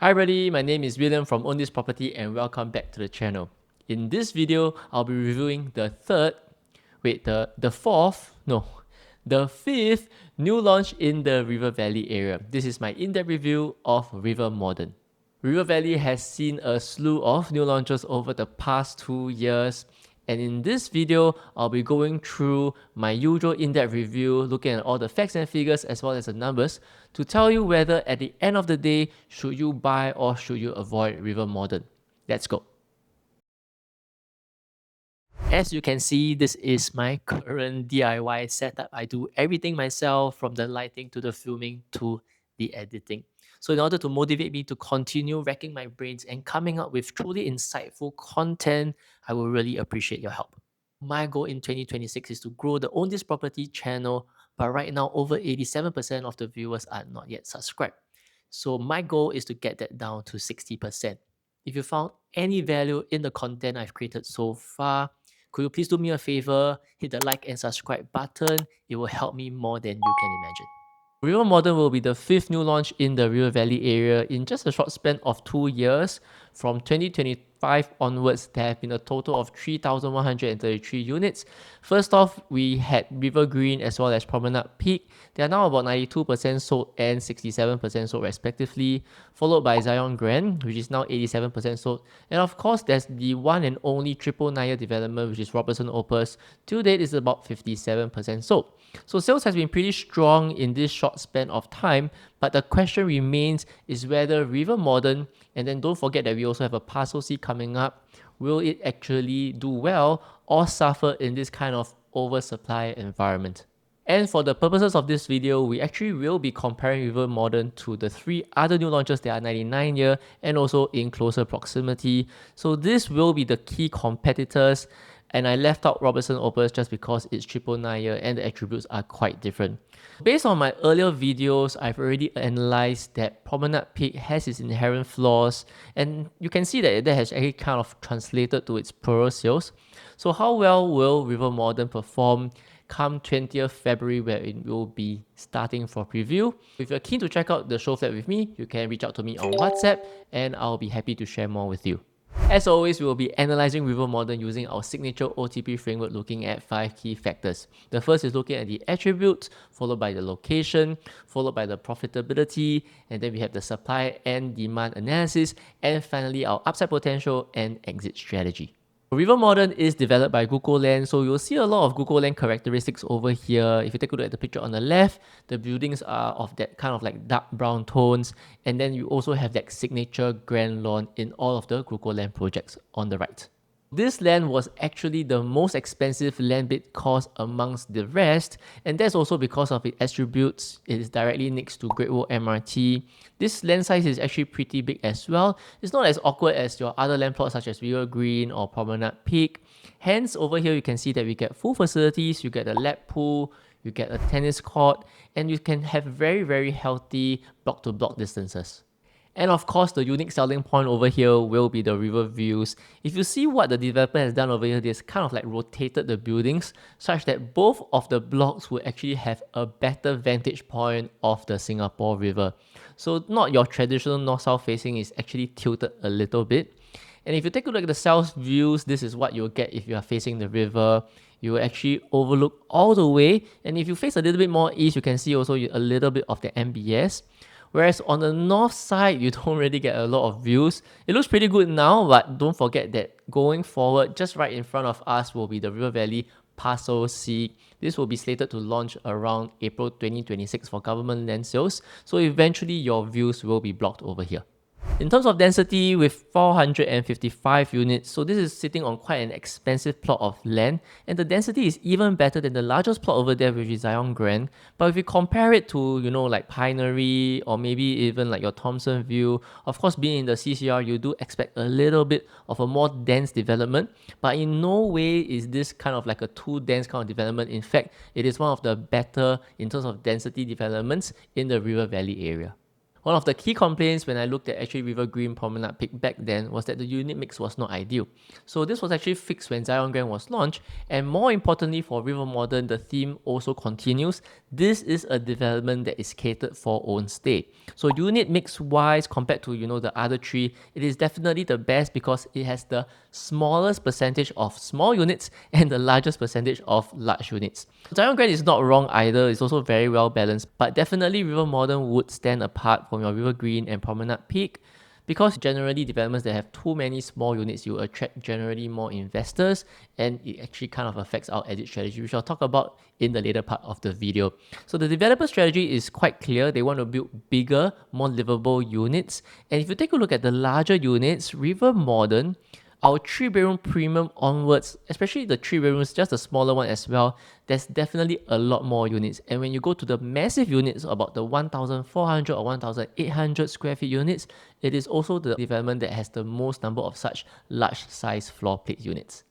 Hi everybody, my name is William from Own This Property and welcome back to the channel. In this video, I'll be reviewing the fifth new launch in the River Valley area. This is my in-depth review of River Modern. River Valley has seen a slew of new launches over the past 2 years, and in this video, I'll be going through my usual in-depth review, looking at all the facts and figures as well as the numbers to tell you whether at the end of the day, should you buy or should you avoid River Modern. Let's go. As you can see, this is my current DIY setup. I do everything myself, from the lighting to the filming to the editing. So in order to motivate me to continue racking my brains and coming up with truly insightful content, I will really appreciate your help. My goal in 2026 is to grow the Own This Property channel, but right now over 87% of the viewers are not yet subscribed. So my goal is to get that down to 60%. If you found any value in the content I've created so far, could you please do me a favor, hit the like and subscribe button? It will help me more than you can imagine. River Modern will be the fifth new launch in the River Valley area in just a short span of 2 years. From 2025 onwards, there have been a total of 3,133 units. First off, we had River Green as well as Promenade Peak. They are now about 92% sold and 67% sold respectively, followed by Zion Grand, which is now 87% sold. And of course, there's the one and only triple nine development, which is Robertson Opus. To date, is about 57% sold. So sales has been pretty strong in this short span of time, but the question remains is whether River Modern, and then don't forget that we also have a Parcel C coming up, will it actually do well or suffer in this kind of oversupply environment? And for the purposes of this video, we actually will be comparing River Modern to the 3 other new launches that are 99 year and also in closer proximity. So this will be the key competitors, and I left out Robertson Opus just because it's triple nine year and the attributes are quite different. Based on my earlier videos, I've already analyzed that Promenade Peak has its inherent flaws, and you can see that has actually kind of translated to its poorer sales. So how well will River Modern perform come 20th February, where it will be starting for preview? If you're keen to check out the show flat with me, you can reach out to me on WhatsApp and I'll be happy to share more with you. As always, we will be analyzing River Modern using our signature OTP framework, looking at 5 key factors. The first is looking at the attributes, followed by the location, followed by the profitability, and then we have the supply and demand analysis, and finally our upside potential and exit strategy. River Modern is developed by Google Land, so you'll see a lot of Google Land characteristics over here. If you take a look at the picture on the left, the buildings are of that kind of like dark brown tones, and then you also have that signature grand lawn in all of the Google Land projects on the right. This land was actually the most expensive land bid cost amongst the rest, and that's also because of its attributes. It is directly next to Great Wall MRT. This land size is actually pretty big as well. It's not as awkward as your other land plots such as River Green or Promenade Peak. Hence, over here you can see that we get full facilities, you get a lap pool, you get a tennis court, and you can have very healthy block-to-block distances. And of course, the unique selling point over here will be the river views. If you see what the developer has done over here, they've kind of like rotated the buildings such that both of the blocks will actually have a better vantage point of the Singapore River. So not your traditional north-south facing, is actually tilted a little bit. And if you take a look at the south views, this is what you'll get if you are facing the river. You will actually overlook all the way. And if you face a little bit more east, you can see also a little bit of the MBS. Whereas on the north side, you don't really get a lot of views. It looks pretty good now, but don't forget that going forward, just right in front of us will be the River Valley Parcel C. This will be slated to launch around April 2026 for government land sales. So eventually your views will be blocked over here. In terms of density, with 455 units, so this is sitting on quite an expensive plot of land, and the density is even better than the largest plot over there, which is Zion Grand. But if you compare it to, like Pinery or maybe even like your Thomson View, of course, being in the CCR, you do expect a little bit of a more dense development, but in no way is this kind of like a too dense kind of development. In fact, it is one of the better in terms of density developments in the River Valley area. One of the key complaints when I looked at actually River Green Promenade Peak back then was that the unit mix was not ideal. So this was actually fixed when Zion Grand was launched, and more importantly for River Modern, the theme also continues. This is a development that is catered for own stay. So unit mix wise compared to the other three, it is definitely the best because it has the smallest percentage of small units and the largest percentage of large units. Zion Grand is not wrong either, it's also very well balanced, but definitely River Modern would stand apart from your River Green and Promenade Peak because generally developments that have too many small units, you attract generally more investors, and it actually kind of affects our edit strategy, which I'll talk about in the later part of the video. So the developer strategy is quite clear. They want to build bigger, more livable units. And if you take a look at the larger units, River Modern, our 3-bedroom premium onwards, especially the 3 bedrooms, just the smaller one as well, there's definitely a lot more units. And when you go to the massive units, about the 1,400 or 1,800 square feet units, it is also the development that has the most number of such large size floor plate units.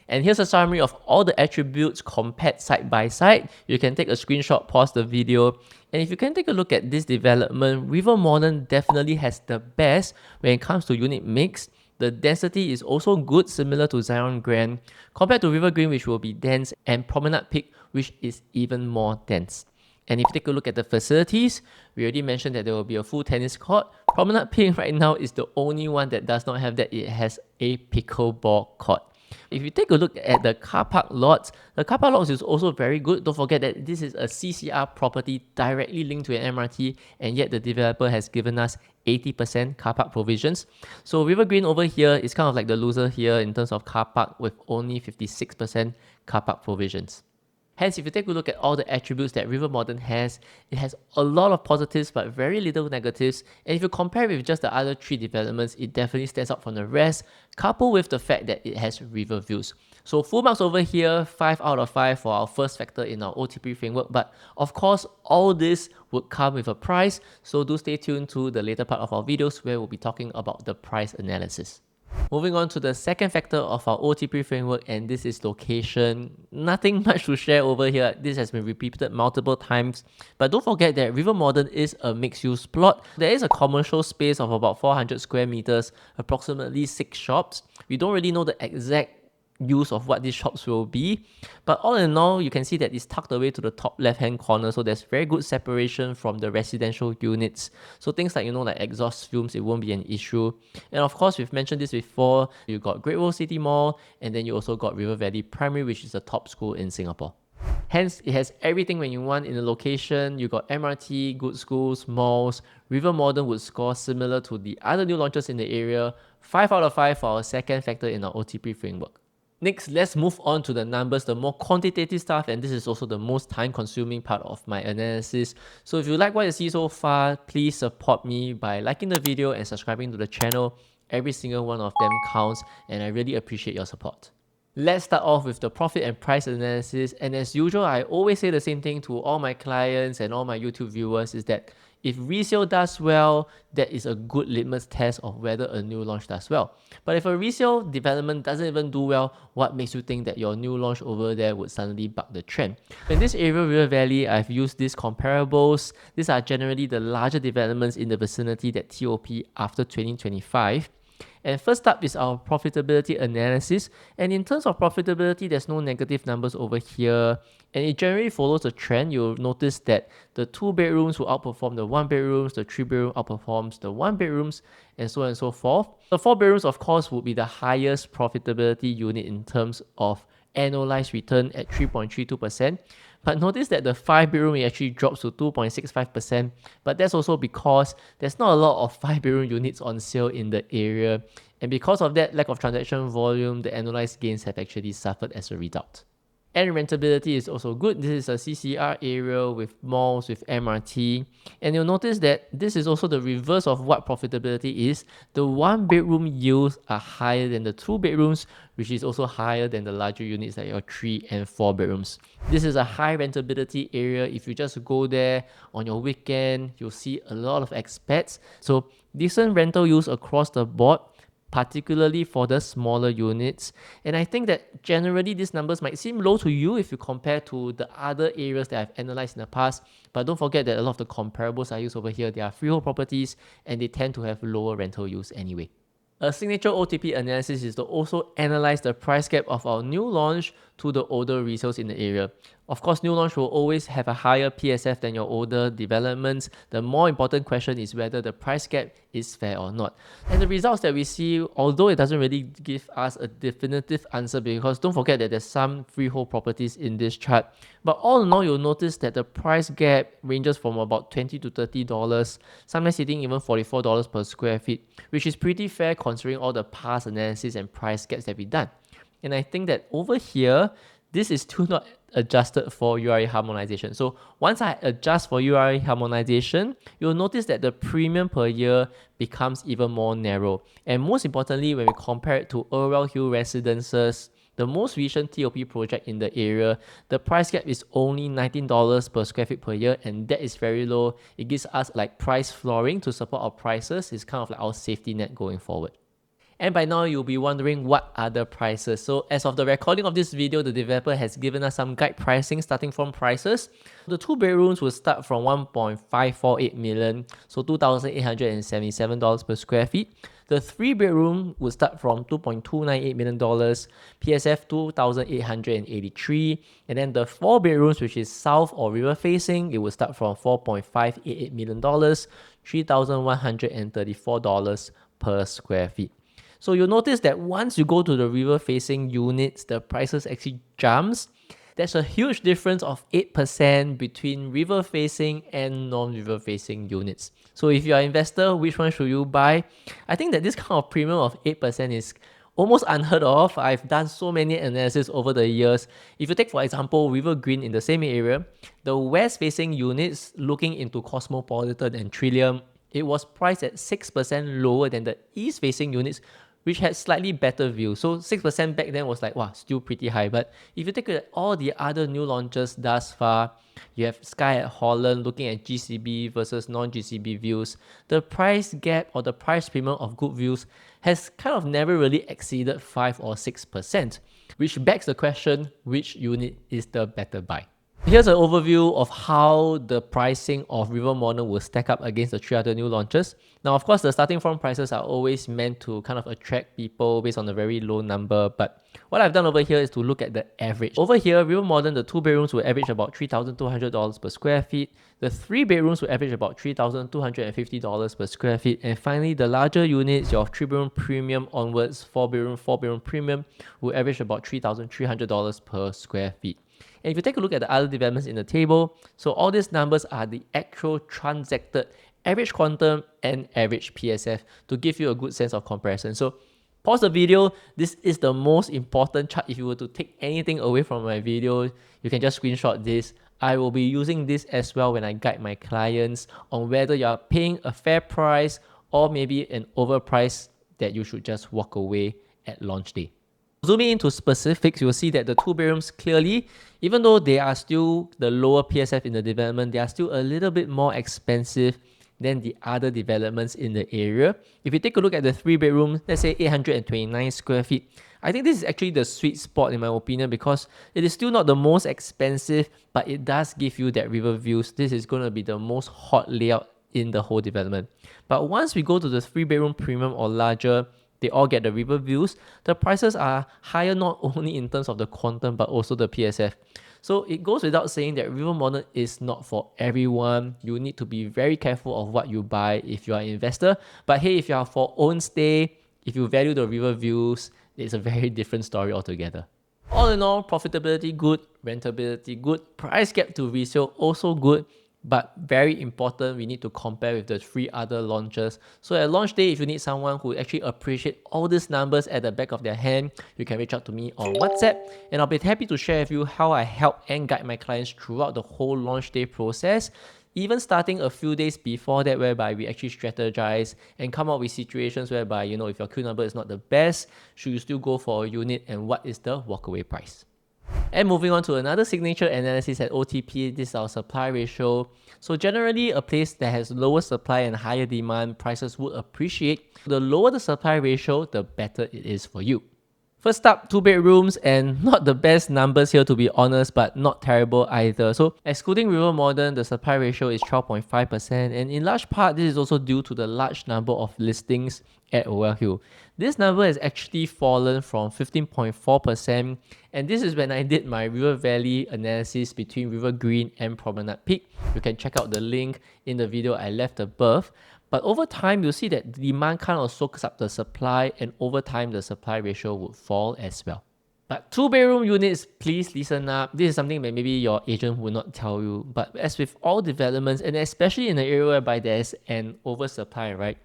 And here's a summary of all the attributes compared side by side. You can take a screenshot, pause the video, and if you can take a look at this development, River Modern definitely has the best when it comes to unit mix. The density is also good, similar to Zion Grand, compared to River Green, which will be dense, and Promenade Peak, which is even more dense. And if you take a look at the facilities, we already mentioned that there will be a full tennis court. Promenade Peak right now is the only one that does not have that. It has a pickleball court. If you take a look at the car park lots, the car park lots is also very good. Don't forget that this is a CCR property directly linked to an MRT, and yet the developer has given us 80% car park provisions. So River Green over here is kind of like the loser here in terms of car park with only 56% car park provisions. Hence, if you take a look at all the attributes that River Modern has, it has a lot of positives but very little negatives. And if you compare it with just the other 3 developments, it definitely stands out from the rest, coupled with the fact that it has river views. So full marks over here, 5 out of 5 for our first factor in our OTP framework. But of course, all this would come with a price. So do stay tuned to the later part of our videos where we'll be talking about the price analysis. Moving on to the second factor of our OTP framework, and this is location. Nothing much to share over here. This has been repeated multiple times, but don't forget that River Modern is a mixed-use plot. There is a commercial space of about 400 square meters, approximately 6 shops. We don't really know the exact use of what these shops will be, but all in all, you can see that it's tucked away to the top left hand corner, so there's very good separation from the residential units. So things like like exhaust fumes, it won't be an issue. And of course, we've mentioned this before, you got Great World City Mall, and then you also got River Valley Primary, which is the top school in Singapore. Hence, it has everything when you want in the location. You got MRT, good schools, malls. River Modern would score similar to the other new launches in the area. 5 out of 5 for our second factor in our OTP framework. Next, let's move on to the numbers, the more quantitative stuff, and this is also the most time-consuming part of my analysis. So if you like what you see so far, please support me by liking the video and subscribing to the channel. Every single one of them counts, and I really appreciate your support. Let's start off with the profit and price analysis, and as usual, I always say the same thing to all my clients and all my YouTube viewers is that if resale does well, that is a good litmus test of whether a new launch does well. But if a resale development doesn't even do well, what makes you think that your new launch over there would suddenly buck the trend? In this area, River Valley, I've used these comparables. These are generally the larger developments in the vicinity that TOP after 2025. And first up is our profitability analysis. And in terms of profitability, there's no negative numbers over here. And it generally follows a trend. You'll notice that the 2 bedrooms will outperform the 1 bedrooms, the 3 bedroom outperforms the 1 bedrooms, and so on and so forth. The 4 bedrooms, of course, would be the highest profitability unit in terms of annualized return at 3.32%. But notice that the 5 bedroom actually drops to 2.65%, but that's also because there's not a lot of 5 bedroom units on sale in the area, and because of that lack of transaction volume, the annualized gains have actually suffered as a result. And rentability is also good. This is a CCR area with malls, with MRT. And you'll notice that this is also the reverse of what profitability is. The 1 bedroom yields are higher than the 2 bedrooms, which is also higher than the larger units like your 3 and 4 bedrooms. This is a high rentability area. If you just go there on your weekend, you'll see a lot of expats. So decent rental yields across the board. particularly for the smaller units. And I think that generally these numbers might seem low to you if you compare to the other areas that I've analyzed in the past. But don't forget that a lot of the comparables I use over here, they are freehold properties and they tend to have lower rental use anyway. A signature OTP analysis is to also analyze the price gap of our new launch to the older resales in the area. Of course, new launch will always have a higher PSF than your older developments. The more important question is whether the price gap is fair or not. And the results that we see, although it doesn't really give us a definitive answer, because don't forget that there's some freehold properties in this chart, but all in all, you'll notice that the price gap ranges from about $20 to $30, sometimes hitting even $44 per square feet, which is pretty fair considering all the past analysis and price gaps that we've done. And I think that over here, this is still not adjusted for URA harmonization. So once I adjust for URA harmonization, you'll notice that the premium per year becomes even more narrow. And most importantly, when we compare it to Orwell Hill Residences, the most recent TOP project in the area, the price gap is only $19 per square feet per year, and that is very low. It gives us like price flooring to support our prices. It's kind of like our safety net going forward. And by now, you'll be wondering what are the prices. So as of the recording of this video, the developer has given us some guide pricing starting from prices. The 2 bedrooms will start from 1.548 million, so $2,877 per square feet. The 3 bedroom will start from $2.298 million, PSF 2,883. And then the 4 bedrooms, which is south or river facing, it will start from $4.588 million, $3,134 per square feet. So you'll notice that once you go to the river facing units, the prices actually jumps. There's a huge difference of 8% between river facing and non-river facing units. So if you're an investor, which one should you buy? I think that this kind of premium of 8% is almost unheard of. I've done so many analyses over the years. If you take, for example, River Green in the same area, the west facing units looking into Cosmopolitan and Trillium, it was priced at 6% lower than the east facing units, which had slightly better view. So 6% back then was like, wow, still pretty high. But if you take a look at all the other new launches thus far, you have Sky at Holland looking at GCB versus non-GCB views. The price gap or the price premium of good views has kind of never really exceeded 5 or 6%, which begs the question, which unit is the better buy? Here's an overview of how the pricing of River Modern will stack up against the 3 other new launches. Now, of course, the starting from prices are always meant to kind of attract people based on a very low number, but what I've done over here is to look at the average. Over here, River Modern, the 2 bedrooms will average about $3,200 per square feet. The 3 bedrooms will average about $3,250 per square feet. And finally, the larger units, your 3 bedroom premium onwards, 4 bedroom premium, will average about $3,300 per square feet. And if you take a look at the other developments in the table, so all these numbers are the actual transacted average quantum and average PSF to give you a good sense of comparison. So pause the video. This is the most important chart. If you were to take anything away from my video, you can just screenshot this. I will be using this as well when I guide my clients on whether you are paying a fair price or maybe an overprice that you should just walk away at launch day. Zooming into specifics, you'll see that the 2 bedrooms clearly, even though they are still the lower PSF in the development, they are still a little bit more expensive than the other developments in the area. If you take a look at the 3 bedroom, let's say 829 square feet, I think this is actually the sweet spot in my opinion because it is still not the most expensive, but it does give you that river views. This is going to be the most hot layout in the whole development. But once we go to the 3 bedroom premium or larger, they all get the river views. The prices are higher not only in terms of the quantum but also the PSF. So it goes without saying that River Modern is not for everyone. You need to be very careful of what you buy if you are an investor. But hey, if you are for own stay, if you value the river views, it's a very different story altogether. All in all, profitability good, rentability good, price gap to resale also good. But very important, we need to compare with the 3 other launches. So at launch day, if you need someone who actually appreciate all these numbers at the back of their hand, you can reach out to me on WhatsApp and I'll be happy to share with you how I help and guide my clients throughout the whole launch day process, even starting a few days before that, whereby we actually strategize and come up with situations whereby, you know, if your Q number is not the best, should you still go for a unit and what is the walkaway price? And moving on to another signature analysis at OTP, this is our supply ratio. So generally, a place that has lower supply and higher demand, prices would appreciate. The lower the supply ratio, the better it is for you. First up, 2 bedrooms, and not the best numbers here to be honest, but not terrible either. So excluding River Modern, the supply ratio is 12.5%, and in large part, this is also due to the large number of listings at Overall Hill. This number has actually fallen from 15.4%, and this is when I did my River Valley analysis between River Green and Promenade Peak. You can check out the link in the video I left above. But over time, you'll see that the demand kind of soaks up the supply, and over time, the supply ratio would fall as well. But 2 bedroom units, please listen up. This is something that maybe your agent will not tell you. But as with all developments, and especially in the area whereby there's an oversupply, right?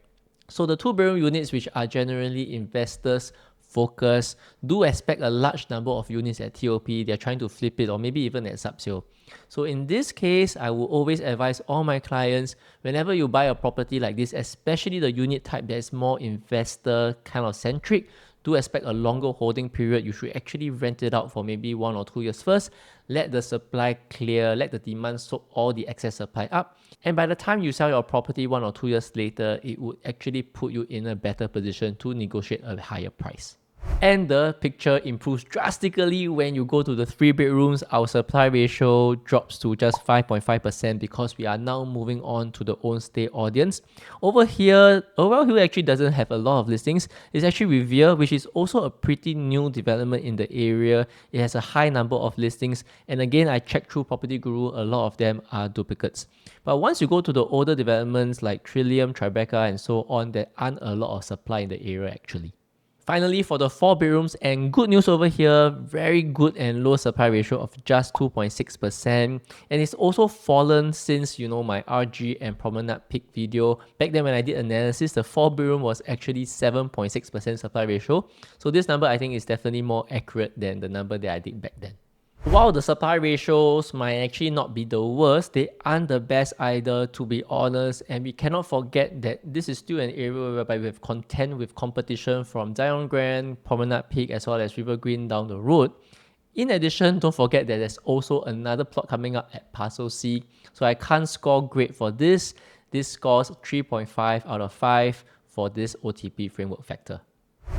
So the 2 bedroom units, which are generally investors focused, do expect a large number of units at TOP. They're trying to flip it, or maybe even at sub-sale. So in this case, I will always advise all my clients, whenever you buy a property like this, especially the unit type that is more investor kind of centric, do expect a longer holding period. You should actually rent it out for maybe 1 or 2 years first. Let the supply clear, let the demand soak all the excess supply up. And by the time you sell your property 1 or 2 years later, it would actually put you in a better position to negotiate a higher price. And the picture improves drastically when you go to the 3 bedrooms. Our supply ratio drops to just 5.5% because we are now moving on to the own stay audience. Over here, Overall Hill actually doesn't have a lot of listings. It's actually Revere, which is also a pretty new development in the area. It has a high number of listings, and again, I checked through Property Guru, a lot of them are duplicates. But once you go to the older developments like Trillium, Tribeca, and so on, there aren't a lot of supply in the area actually. Finally, for the 4 bedrooms, and good news over here, very good and low supply ratio of just 2.6%. And it's also fallen since, my RG and Promenade Peak video. Back then when I did analysis, the 4 bedroom was actually 7.6% supply ratio. So this number I think is definitely more accurate than the number that I did back then. While the supply ratios might actually not be the worst, they aren't the best either, to be honest. And we cannot forget that this is still an area whereby we have contend with competition from Zion Grand, Promenade Peak, as well as River Green down the road. In addition, don't forget that there's also another plot coming up at Parcel C. So I can't score great for this. This scores 3.5 out of 5 for this OTP framework factor.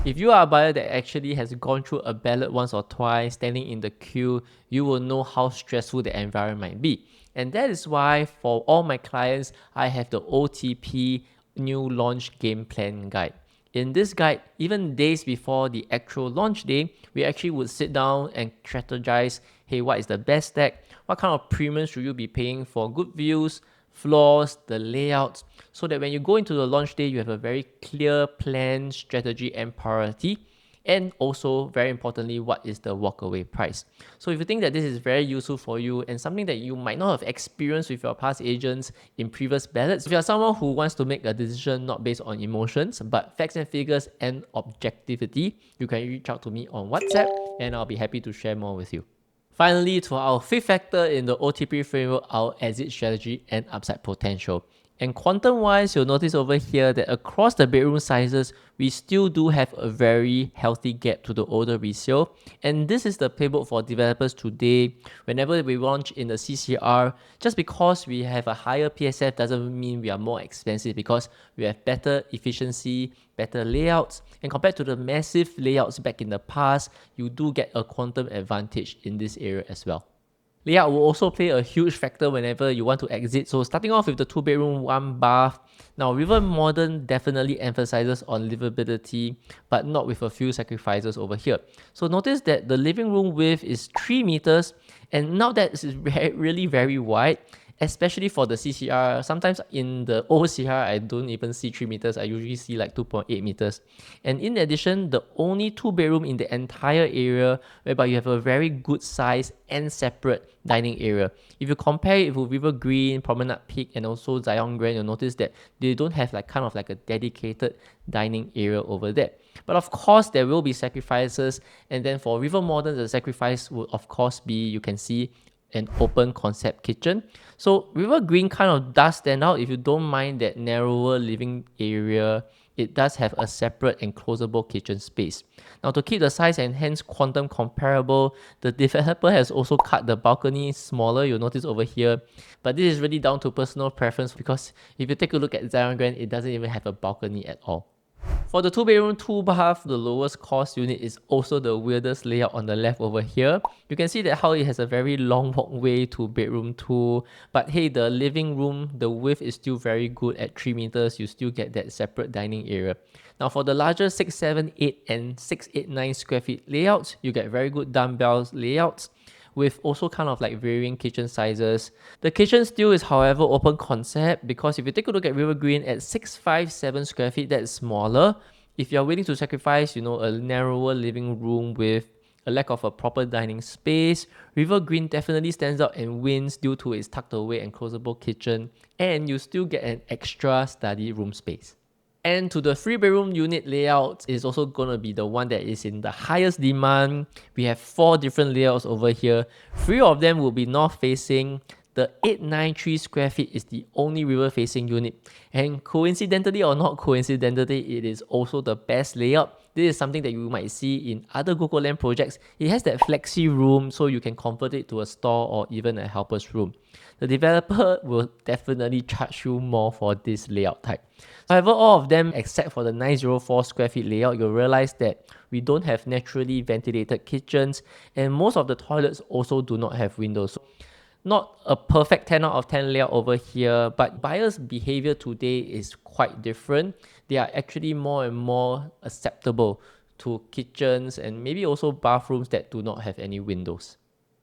If you are a buyer that actually has gone through a ballot once or twice, standing in the queue, you will know how stressful the environment might be. And that is why for all my clients, I have the OTP new launch game plan guide. In this guide, even days before the actual launch day, we actually would sit down and strategize, hey, what is the best stack? What kind of premium should you be paying for good views, floors, the layouts, so that when you go into the launch day, you have a very clear plan, strategy, and priority. And also, very importantly, what is the walkaway price? So if you think that this is very useful for you and something that you might not have experienced with your past agents in previous ballots, if you're someone who wants to make a decision not based on emotions, but facts and figures and objectivity, you can reach out to me on WhatsApp and I'll be happy to share more with you. Finally, to our fifth factor in the OTP framework, our exit strategy and upside potential. And quantum-wise, you'll notice over here that across the bedroom sizes, we still do have a very healthy gap to the older resale. And this is the playbook for developers today. Whenever we launch in the CCR, just because we have a higher PSF doesn't mean we are more expensive, because we have better efficiency, better layouts. And compared to the massive layouts back in the past, you do get a quantum advantage in this area as well. Layout will also play a huge factor whenever you want to exit. So starting off with the 2 bedroom, 1 bath. Now, River Modern definitely emphasizes on livability, but not with a few sacrifices over here. So notice that the living room width is 3 meters, and now that is really very wide, especially for the CCR. Sometimes in the OCR, I don't even see 3 meters. I usually see like 2.8 meters. And in addition, the only 2 bedroom in the entire area whereby you have a very good size and separate dining area. If you compare it with River Green, Promenade Peak, and also Zion Grand, you'll notice that they don't have kind of like a dedicated dining area over there. But of course, there will be sacrifices. And then for River Modern, the sacrifice would of course be, you can see, an open concept kitchen. So River Green kind of does stand out if you don't mind that narrower living area, it does have a separate enclosable kitchen space. Now, to keep the size and hence quantum comparable, the developer has also cut the balcony smaller, you'll notice over here. But this is really down to personal preference, because if you take a look at Zion Grand, it doesn't even have a balcony at all. For the 2-bedroom, 2-bath, the lowest cost unit is also the weirdest layout on the left over here. You can see that how it has a very long walkway to bedroom 2, but hey, the living room, the width is still very good at 3 meters. You still get that separate dining area. Now for the larger 678 and 689 square feet layouts, you get very good dumbbells layouts, with also kind of like varying kitchen sizes. The kitchen still is, however, open concept, because if you take a look at River Green at 657 square feet, that's smaller. If you're willing to sacrifice, a narrower living room with a lack of a proper dining space, River Green definitely stands out and wins due to its tucked away and closable kitchen, and you still get an extra study room space. And to the 3-bedroom unit layout is also going to be the one that is in the highest demand. We have 4 different layouts over here. 3 of them will be north facing. The 893 square feet is the only river facing unit. And coincidentally or not coincidentally, it is also the best layout. This is something that you might see in other Google Land projects. It has that flexi room, so you can convert it to a store or even a helper's room. The developer will definitely charge you more for this layout type. However, all of them except for the 904 square feet layout, you'll realize that we don't have naturally ventilated kitchens, and most of the toilets also do not have windows. So not a perfect 10 out of 10 layout over here, but buyers' behavior today is quite different. They are actually more and more acceptable to kitchens and maybe also bathrooms that do not have any windows.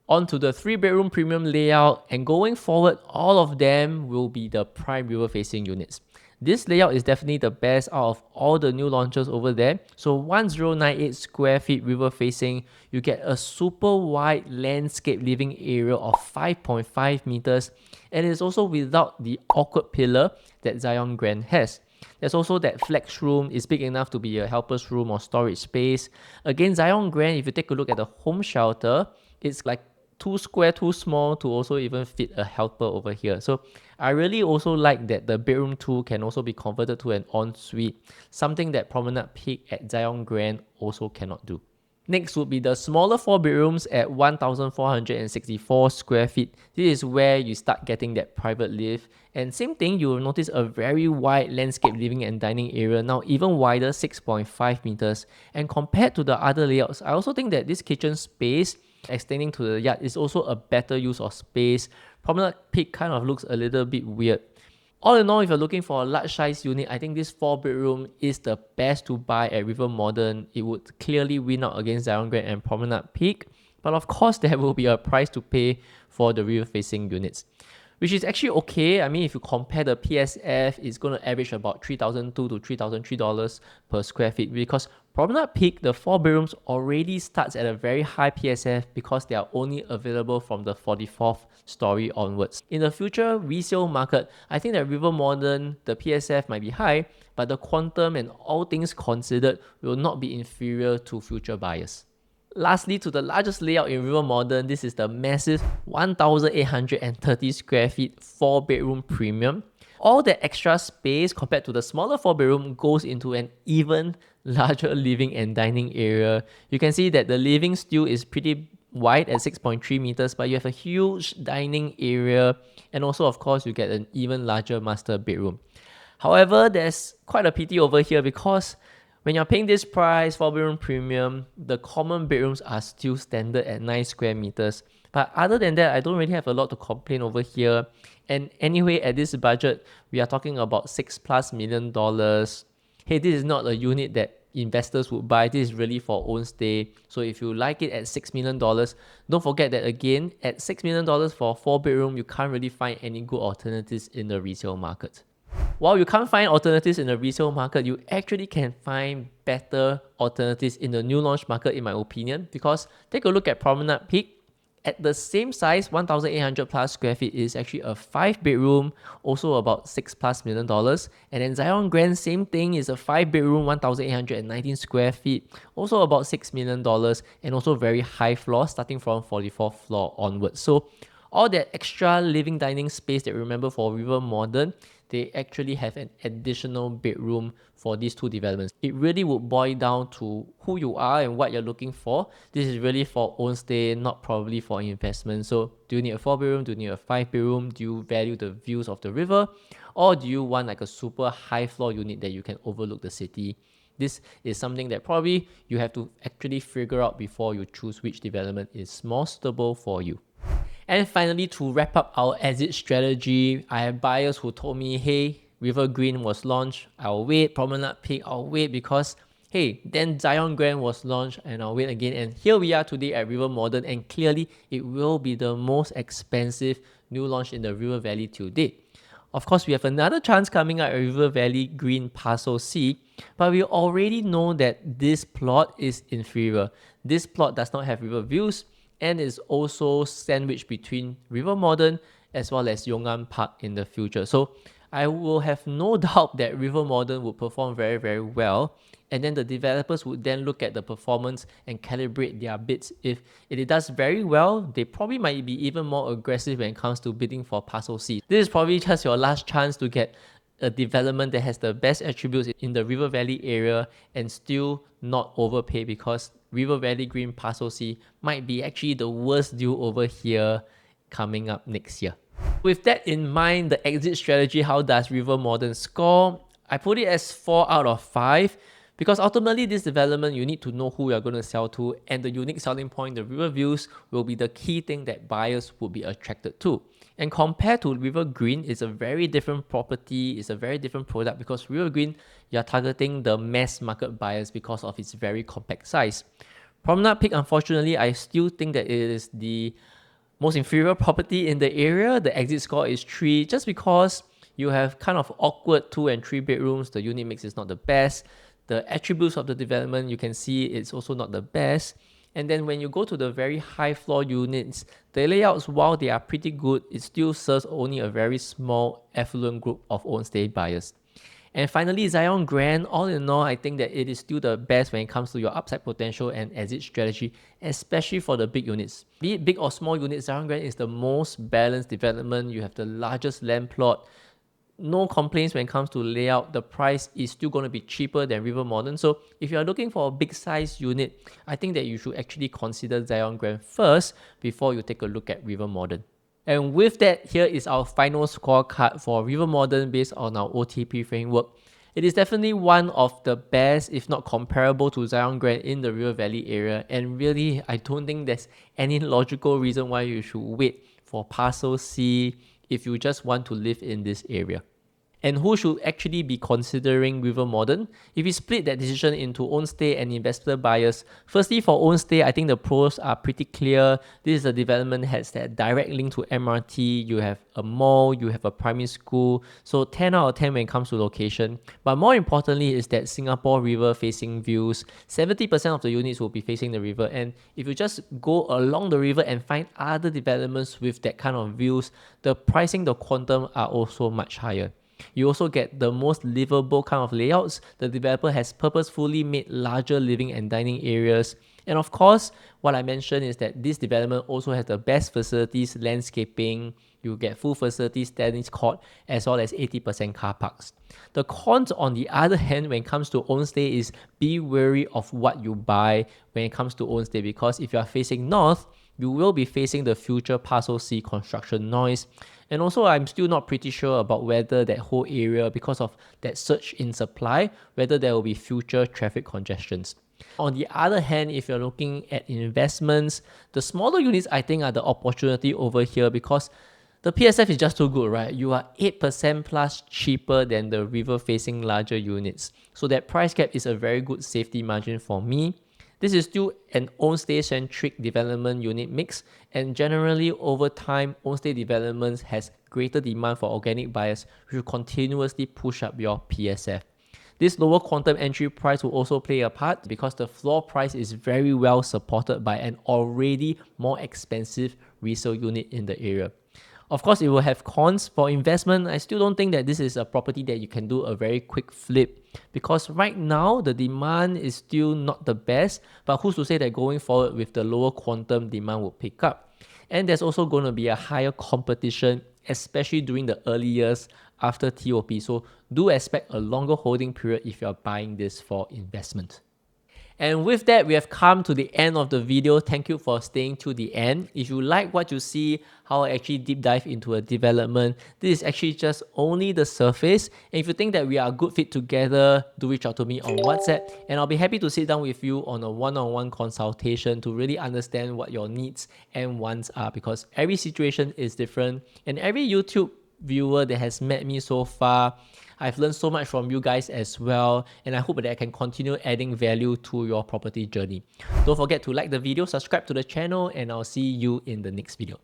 On to the 3-bedroom premium layout, and going forward, all of them will be the prime river facing units. This layout is definitely the best out of all the new launches over there. So 1098 square feet river facing, you get a super wide landscape living area of 5.5 meters, and it's also without the awkward pillar that Zion Grand has. There's also that flex room, is big enough to be a helper's room or storage space. Again, Zion Grand, if you take a look at the home shelter, it's like too square, too small to also even fit a helper over here. So I really also like that the bedroom 2 can also be converted to an ensuite, something that Promenade Peak at Zion Grand also cannot do. Next would be the smaller 4 bedrooms at 1,464 square feet. This is where you start getting that private lift. And same thing, you will notice a very wide landscape living and dining area, now even wider, 6.5 meters. And compared to the other layouts, I also think that this kitchen space extending to the yard is also a better use of space. Promenade Peak kind of looks a little bit weird. All in all, if you're looking for a large size unit, I think this 4-bedroom is the best to buy at River Modern. It would clearly win out against Zion Grand and Promenade Peak. But of course, there will be a price to pay for the river facing units, which is actually okay. I mean, if you compare the PSF, it's going to average about $3,200 to $3,003 per square feet, because Promenade Peak, the 4 bedrooms already starts at a very high PSF because they are only available from the 44th story onwards. In the future resale market, I think that River Modern, the PSF might be high, but the quantum and all things considered will not be inferior to future buyers. Lastly, to the largest layout in River Modern, this is the massive 1,830 square feet 4-bedroom premium. All the extra space compared to the smaller 4-bedroom goes into an even larger living and dining area. You can see that the living still is pretty wide at 6.3 meters, but you have a huge dining area, and also of course you get an even larger master bedroom. However, there's quite a pity over here, because when you're paying this price, 4-bedroom premium, the common bedrooms are still standard at 9 square meters. But other than that, I don't really have a lot to complain over here. And anyway, at this budget, we are talking about $6+ million. Hey, this is not a unit that investors would buy. This is really for own stay. So if you like it at $6 million, don't forget that again, at $6 million for a 4-bedroom, you can't really find any good alternatives in the resale market. While you can't find alternatives in the resale market, you actually can find better alternatives in the new launch market, in my opinion, because take a look at Promenade Peak. At the same size, 1,800 plus square feet, is actually a 5-bedroom, also about $6+ million. And then Zion Grand, same thing, is a 5-bedroom, 1,819 square feet, also about $6 million, and also very high floor, starting from 44th floor onwards. So all that extra living dining space that we remember for River Modern, they actually have an additional bedroom for these two developments. It really would boil down to who you are and what you're looking for. This is really for own stay, not probably for investment. So do you need a 4 bedroom? Do you need a 5 bedroom? Do you value the views of the river? Or do you want like a super high floor unit that you can overlook the city? This is something that probably you have to actually figure out before you choose which development is more suitable for you. And finally, to wrap up our exit strategy, I have buyers who told me, hey, River Green was launched, I'll wait. Promenade Peak, I'll wait because, hey, then Zion Grand was launched and I'll wait again. And here we are today at River Modern, and clearly it will be the most expensive new launch in the River Valley to date. Of course, we have another chance coming up at River Valley Green Parcel C, but we already know that this plot is inferior. This plot does not have river views and is also sandwiched between River Modern as well as Yongan Park in the future. So I will have no doubt that River Modern would perform very, very well. And then the developers would then look at the performance and calibrate their bids. If it does very well, they probably might be even more aggressive when it comes to bidding for Parcel C. This is probably just your last chance to get a development that has the best attributes in the River Valley area and still not overpay, because River Valley Green Parcel C might be actually the worst deal over here coming up next year. With that in mind, the exit strategy, how does River Modern score? I put it as 4 out of 5 because ultimately this development, you need to know who you're going to sell to, and the unique selling point, the river views, will be the key thing that buyers will be attracted to. And compared to River Green, it's a very different property, it's a very different product, because River Green, you're targeting the mass market buyers because of its very compact size. Promenade Peak, unfortunately, I still think that it is the most inferior property in the area. The exit score is 3 just because you have kind of awkward 2 and 3 bedrooms. The unit mix is not the best. The attributes of the development, you can see it's also not the best. And then when you go to the very high floor units, the layouts, while they are pretty good, it still serves only a very small affluent group of own stay buyers. And finally, Zion Grand, all in all, I think that it is still the best when it comes to your upside potential and exit strategy, especially for the big units. Be it big or small units, Zion Grand is the most balanced development. You have the largest land plot. No complaints when it comes to layout. The price is still going to be cheaper than River Modern. So if you're looking for a big size unit, I think that you should actually consider Zion Grand first before you take a look at River Modern. And with that, here is our final scorecard for River Modern based on our OTP framework. It is definitely one of the best, if not comparable to Zion Grand in the River Valley area. And really, I don't think there's any logical reason why you should wait for Parcel C if you just want to live in this area. And who should actually be considering River Modern? If we split that decision into own stay and investor buyers, firstly for own stay, I think the pros are pretty clear. This is a development that has that direct link to MRT. You have a mall, you have a primary school. So 10 out of 10 when it comes to location. But more importantly is that Singapore River facing views. 70% of the units will be facing the river. And if you just go along the river and find other developments with that kind of views, the pricing, the quantum are also much higher. You also get the most livable kind of layouts. The developer has purposefully made larger living and dining areas. And of course, what I mentioned is that this development also has the best facilities, landscaping. You get full facilities, tennis court, as well as 80% car parks. The cons, on the other hand, when it comes to own stay, is be wary of what you buy when it comes to own stay, because if you are facing north, you will be facing the future Parcel C construction noise. And also, I'm still not pretty sure about whether that whole area, because of that surge in supply, whether there will be future traffic congestions. On the other hand, if you're looking at investments, the smaller units I think are the opportunity over here, because the PSF is just too good, right? You are 8% plus cheaper than the river facing larger units. So that price gap is a very good safety margin for me. This is still an own stay centric development unit mix, and generally over time, own stay developments has greater demand for organic buyers, which will continuously push up your PSF. This lower quantum entry price will also play a part because the floor price is very well supported by an already more expensive resale unit in the area. Of course, it will have cons. For investment, I still don't think that this is a property that you can do a very quick flip, because right now the demand is still not the best, but who's to say that going forward with the lower quantum, demand will pick up. And there's also going to be a higher competition, especially during the early years after TOP. So do expect a longer holding period if you're buying this for investment. And with that, we have come to the end of the video. Thank you for staying to the end. If you like what you see, how I actually deep dive into a development, this is actually just only the surface. And if you think that we are a good fit together, do reach out to me on WhatsApp, and I'll be happy to sit down with you on a one-on-one consultation to really understand what your needs and wants are, because every situation is different, and every YouTube viewer that has met me so far, I've learned so much from you guys as well, and I hope that I can continue adding value to your property journey. Don't forget to like the video, subscribe to the channel, and I'll see you in the next video.